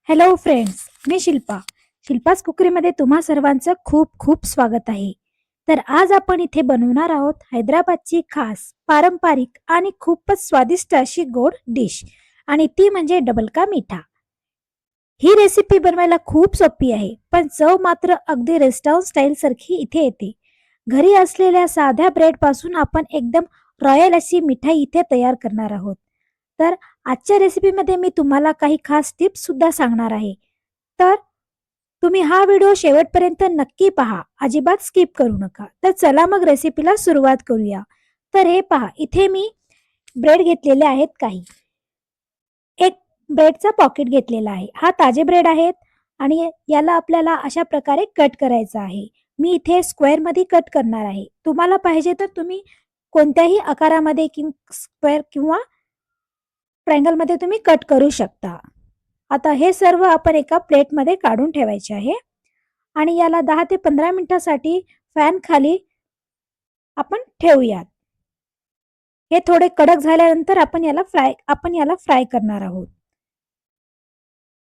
Hello friends, मी शिल्पास कुकरीमध्ये तुम्हा सर्वांचं खूप खूप स्वागत आहे. तर आज आपण इथे बनवणार आहोत हैदराबादची खास पारंपरिक आणि खूपच स्वादिष्ट अशी गोड डिश, आणि ती म्हणजे डबल का मीठा. ही रेसिपी बनवायला खूप सोपी आहे, पण चव मात्र अगदी रेस्टॉरंट स्टाईल सारखी इथे येते. घरी असलेल्या साध्या ब्रेड पासून आपण एकदम रॉयल अशी मिठाई इथे तयार करणार आहोत. तर आजच्या रेसिपीमध्ये मी तुम्हाला काही खास टिप्स सुद्धा सांगणार आहे. तर तुम्ही हा व्हिडिओ शेवटपर्यंत नक्की पहा, अजिबात स्किप करू नका. तर चला मग रेसिपीला सुरुवात करूया. तर हे पहा, इथे मी ब्रेड घेतलेले आहेत काही. एक ब्रेडचा पॉकेट घेतलेला आहे. हा ताजे ब्रेड आहेत आणि याला आपल्याला अशा प्रकारे कट करायचं आहे. मी इथे स्क्वेअरमध्ये कट करणार आहे. तुम्हाला पाहिजे तर तुम्ही कोणत्याही आकारामध्ये स्क्वेअर किंवा ट्रायंगलमध्ये तुम्ही कट करू शकता. आता हे सर्व आपण एका प्लेटमध्ये काढून ठेवायचे आहे आणि याला 10 ते 15 मिनिटासाठी फॅन खाली आपण ठेवूयात. हे थोडे कडक झाल्यानंतर आपण याला फ्राय करणार आहोत.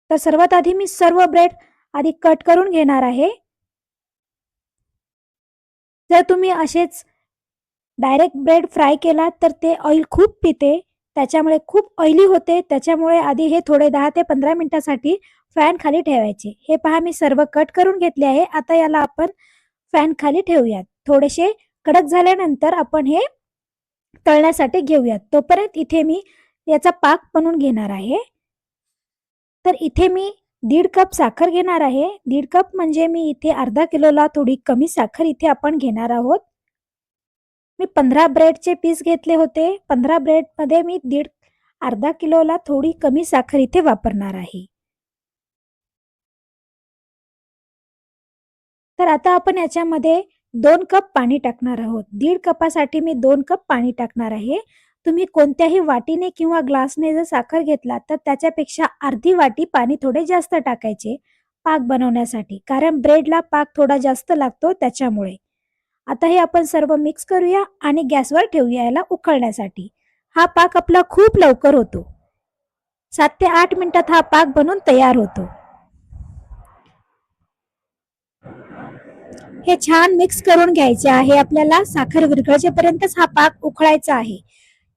तर सर्वात आधी मी सर्व ब्रेड आधी कट करून घेणार आहे. जर तुम्ही असेच डायरेक्ट ब्रेड फ्राय केला तर ते ऑइल खूप पिते, त्याच्यामुळे खूप ऑइली होते. त्याच्यामुळे आधी हे थोडे 10 ते 15 मिनिटासाठी फॅन खाली ठेवायचे. हे पहा, मी सर्व कट करून घेतले आहे. आता याला आपण फॅन खाली ठेवूयात. थोडेसे कडक झाल्यानंतर आपण हे तळण्यासाठी घेऊयात. तोपर्यंत इथे मी याचा पाक बनवून घेणार आहे. तर इथे मी 1.5 कप साखर घेणार आहे. 1.5 कप म्हणजे मी इथे अर्धा किलोला थोडी कमी साखर इथे आपण घेणार आहोत. मी 15 ब्रेडचे पीस घेतले होते. 15 ब्रेडमध्ये मी अर्धा किलोला थोडी कमी साखर इथे वापरणार आहे. तर आता आपण याच्यामध्ये 2 कप पाणी टाकणार आहोत. 1.5 कपासाठी मी 2 कप पाणी टाकणार आहे. तुम्ही कोणत्याही वाटीने किंवा ग्लासने जर साखर घेतला तर त्याच्यापेक्षा अर्धी वाटी पाणी थोडे जास्त टाकायचे पाक बनवण्यासाठी, कारण ब्रेडला पाक थोडा जास्त लागतो त्याच्यामुळे. आता हे आपण सर्व मिक्स करूया आणि गॅसवर ठेवूया याला उकळण्यासाठी. हा पाक आपला खूप लवकर होतो. 7 ते 8 मिनिटात हा पाक बनून तयार होतो. हे छान मिक्स करून घ्यायचे आहे. आपल्याला साखर विरघळेपर्यंतच हा पाक उकळायचा आहे.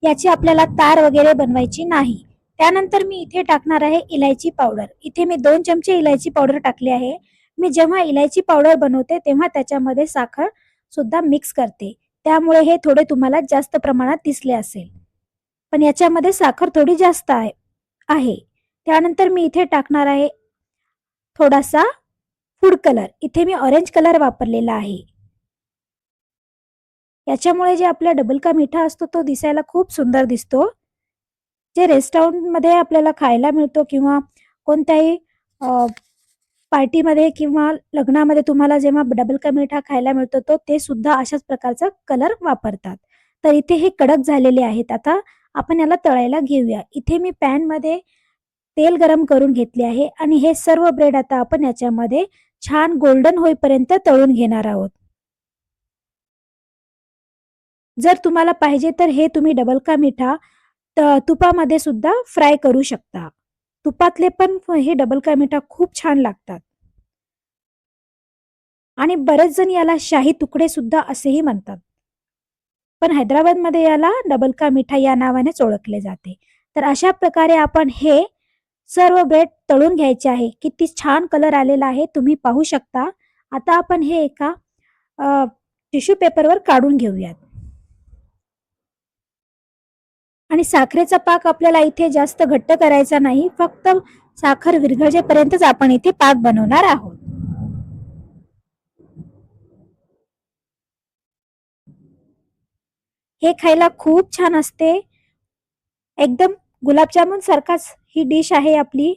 याची आपल्याला तार वगैरे बनवायची नाही. त्यानंतर मी इथे टाकणार आहे इलायची पावडर. इथे मी 2 चमचे इलायची पावडर टाकली आहे. मी जेव्हा इलायची पावडर बनवते तेव्हा त्याच्यामध्ये साखर सुद्धा मिक्स करते. त्यामुळे हे थोडे तुम्हाला जास्त प्रमाणात दिसले असेल. पण याच्यामध्ये साखर थोडी जास्त आहे. त्यानंतर मी इथे टाकणार आहे थोडासा फूड कलर. इथे मी ऑरेंज कलर वापरलेला आहे. याच्यामुळे जे आपला डबल का मीठा असतो तो दिसायला खूप सुंदर दिसतो. जे रेस्टॉरंटमध्ये आपल्याला खायला मिळतो किंवा कोणत्याही पार्टीमध्ये किंवा लग्नामध्ये तुम्हाला जेव्हा डबल का मीठा खायला मिळतो तो ते सुद्धा अशाच प्रकारचा कलर वापरतात. तर इथे हे कडक झालेले आहेत. आता आपण याला तळायला घेऊया. इथे मी पॅनमध्ये तेल गरम करून घेतले आहे आणि हे सर्व ब्रेड आता आपण याच्यामध्ये छान गोल्डन होईपर्यंत तळून घेणार आहोत. जर तुम्हाला पाहिजे तर हे तुम्ही डबल का मीठा तुपामध्ये सुद्धा फ्राय करू शकता. तुपातले पण हे डबल का मीठा खूप छान लागतात. आणि बरेच जण याला शाही तुकडे सुद्धा असेही म्हणतात. पण हैदराबादमध्ये याला डबल का मीठा या नावानेच ओळखले जाते. तर अशा प्रकारे आपण हे सर्व ब्रेड तळून घ्यायचे आहे. किती छान कलर आलेला आहे तुम्ही पाहू शकता. आता आपण हे एका टिश्यू पेपरवर काढून घेऊयात. आणि साखरेचा पाक आपल्याला इथे जास्त घट्ट करायचा नाही. फक्त साखर विरघळेपर्यंतच आपण इथे पाक बनवणार आहोत. हे खायला खूप छान असते. एकदम गुलाबजामुन सारखाच ही डिश आहे आपली.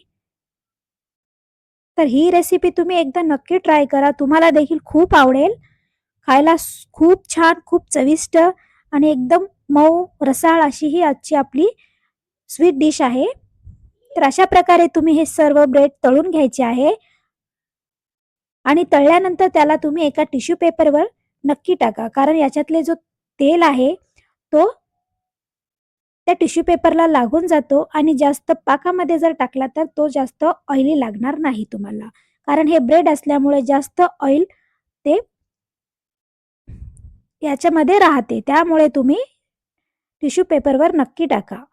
तर ही रेसिपी तुम्ही एकदा नक्की ट्राय करा. तुम्हाला देखील खूप आवडेल. खायला खूप छान, खूप चविष्ट आणि एकदम मऊ रसाळ अशी ही आजची आपली स्वीट डिश आहे. तर अशा प्रकारे तुम्ही हे सर्व ब्रेड तळून घ्यायचे आहे आणि तळल्यानंतर त्याला तुम्ही एका टिश्यू पेपरवर नक्की टाका, कारण याच्यातले जो तेल आहे तो त्या टिश्यू पेपरला लागून जातो आणि जास्त पाकामध्ये जर टाकला तर तो जास्त ऑइली लागणार नाही तुम्हाला, कारण हे ब्रेड असल्यामुळे जास्त ऑइल ते याच्यामध्ये राहते, त्यामुळे तुम्ही टिश्यू पेपरवर नक्की टाका.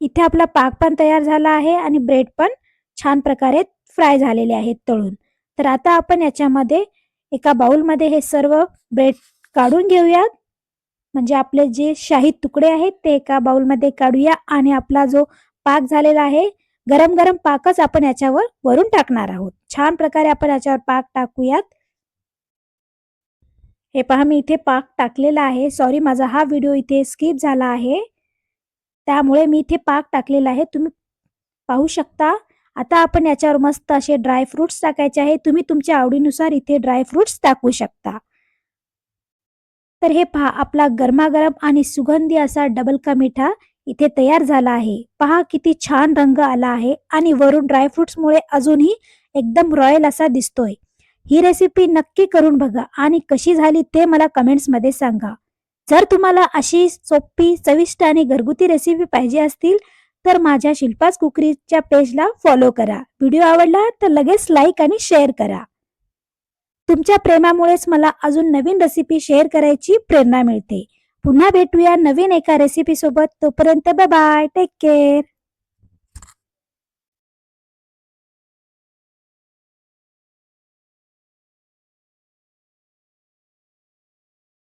इथे आपला पाक पण तयार झाला आहे आणि ब्रेड पण छान प्रकारे फ्राय झालेले आहेत तळून. तर आता आपण याच्यामध्ये एका बाउलमध्ये हे सर्व ब्रेड काढून घेऊयात. म्हणजे आपले जे शाही तुकडे आहेत ते एका बाउलमध्ये काढूया आणि आपला जो पाक झालेला आहे, गरम गरम पाकच आपण याच्यावर वरून टाकणार आहोत. छान प्रकारे आपण याच्यावर पाक टाकूयात. हे पहा, मी इथे पाक टाकलेला आहे. सॉरी, माझा हा व्हिडिओ इथे स्किप झाला आहे, त्यामुळे मी इथे पाक टाकलेला आहे, तुम्ही पाहू शकता. आता आपण याच्यावर मस्त असे ड्राय फ्रुट्स टाकायचे आहे. तुम्ही तुमच्या आवडीनुसार इथे ड्राय फ्रुट्स टाकू शकता. तर हे पहा, आपला गरमागरम आणि सुगंधी असा डबल का मीठा इथे तयार झाला आहे. पहा किती छान रंग आला आहे आणि वरून ड्रायफ्रुट्समुळे अजूनही एकदम रॉयल असा दिसतोय. ही रेसिपी नक्की करून बघा आणि कशी झाली ते मला कमेंट्समध्ये सांगा. जर तुम्हाला अशी सोपी, चविष्ट आणि घरगुती रेसिपी पाहिजे असतील तर माझ्या शिल्पाज कुकरीच्या पेजला फॉलो करा. व्हिडिओ आवडला तर लगेच लाईक आणि शेअर करा. तुमच्या प्रेमामुळेच मला अजून नवीन रेसिपी शेअर करायची प्रेरणा मिळते. पुन्हा भेटूया नवीन एका रेसिपी सोबत. तोपर्यंत बाय बाय, टेक केअर.